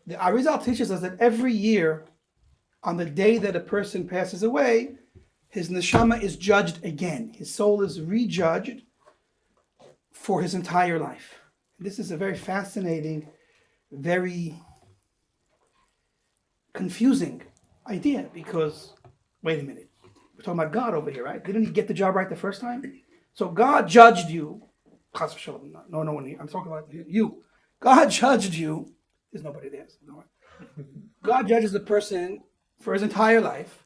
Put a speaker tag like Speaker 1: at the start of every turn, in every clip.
Speaker 1: the Arizal teaches us that every year, on the day that a person passes away, his neshama is judged again. His soul is rejudged for his entire life. This is a very fascinating, very confusing idea because, wait a minute, we're talking about God over here, right? Didn't he get the job right the first time? So God judged you. No one here. I'm talking about you. God judged you. There's nobody there. No one. God judges the person for his entire life,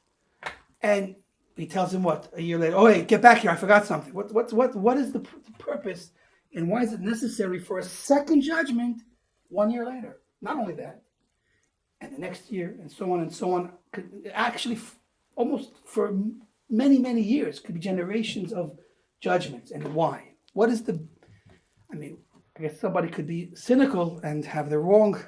Speaker 1: and he tells him what a year later. Oh, hey, get back here! I forgot something. What is the purpose, and why is it necessary for a second judgment 1 year later? Not only that, and the next year, and so on and so on. Could actually, almost for many years, could be generations of judgments. And why? What is the? I mean, I guess somebody could be cynical and have the wrong.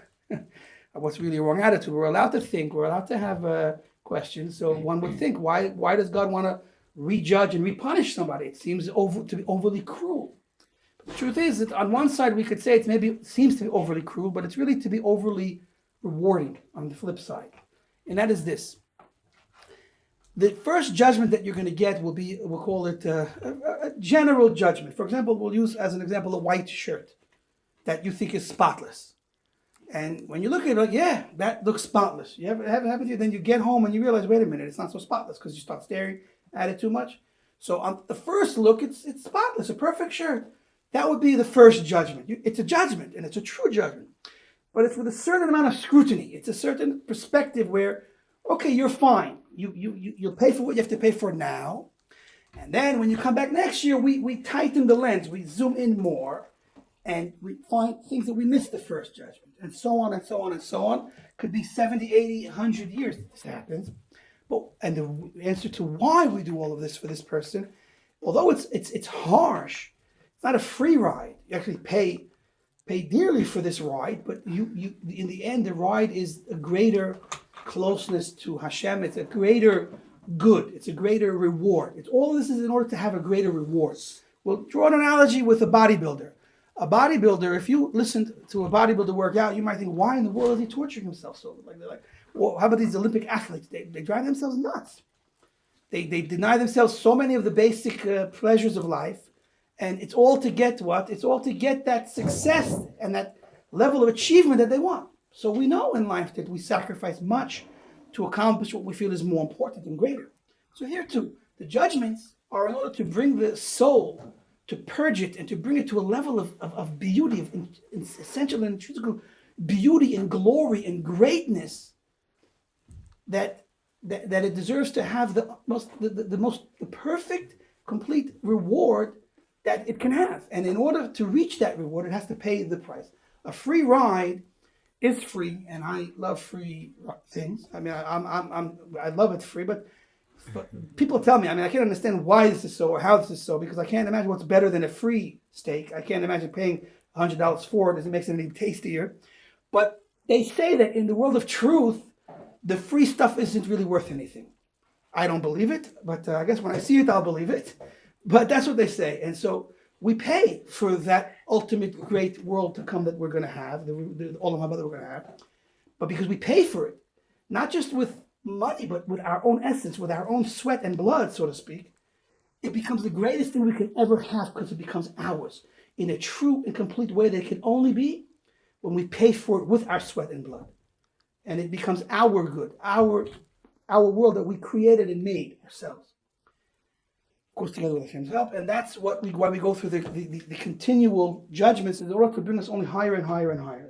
Speaker 1: What's really a wrong attitude? We're allowed to think. We're allowed to have questions. So one would think, why does God want to rejudge and repunish somebody? It seems to be overly cruel. But the truth is that on one side we could say it seems to be overly cruel, but it's really to be overly rewarding on the flip side. And that is this. The first judgment that you're going to get will be, we'll call it a general judgment. For example, we'll use as an example a white shirt that you think is spotless. And when you look at it, like, yeah, that looks spotless. You have it happen to you, then you get home and you realize, wait a minute, it's not so spotless because you start staring at it too much. So on the first look, it's spotless, a perfect shirt. That would be the first judgment. It's a judgment, and it's a true judgment. But it's with a certain amount of scrutiny. It's a certain perspective where, okay, you're fine. You'll pay for what you have to pay for now. And then when you come back next year, we tighten the lens. We zoom in more. And we find things that we missed the first judgment. And so on and so on and so on. Could be 70, 80, 100 years that this happens. And the answer to why we do all of this for this person, although it's harsh, it's not a free ride. You actually pay dearly for this ride, but you in the end, the ride is a greater closeness to Hashem. It's a greater good. It's a greater reward. All of this is in order to have a greater reward. We'll draw an analogy with a bodybuilder. A bodybuilder, if you listen to a bodybuilder work out, you might think, why in the world is he torturing himself so? Well, how about these Olympic athletes? They drive themselves nuts. They deny themselves so many of the basic pleasures of life. And it's all to get what? It's all to get that success and that level of achievement that they want. So we know in life that we sacrifice much to accomplish what we feel is more important and greater. So here too, the judgments are in order to bring the soul, to purge it and to bring it to a level of beauty, of essential and intrinsic beauty and glory and greatness that it deserves to have the perfect, complete reward that it can have. And in order to reach that reward, it has to pay the price. A free ride is free, and I love free things. I mean, I love it free, but people tell me, I can't understand why this is so or how this is so, because I can't imagine what's better than a free steak. I can't imagine paying $100 for it as it makes it any tastier. But they say that in the world of truth, the free stuff isn't really worth anything. I don't believe it, but I guess when I see it, I'll believe it. But that's what they say. And so we pay for that ultimate great world to come that we're going to have, the Olam Haba that we're going to have. But because we pay for it, not just with money, but with our own essence, with our own sweat and blood, so to speak, it becomes the greatest thing we can ever have because it becomes ours in a true and complete way that it can only be when we pay for it with our sweat and blood. And it becomes our good, our world that we created and made ourselves. Of course, together with Hashem's help. And that's why we go through the continual judgments in order to bring us only higher and higher and higher.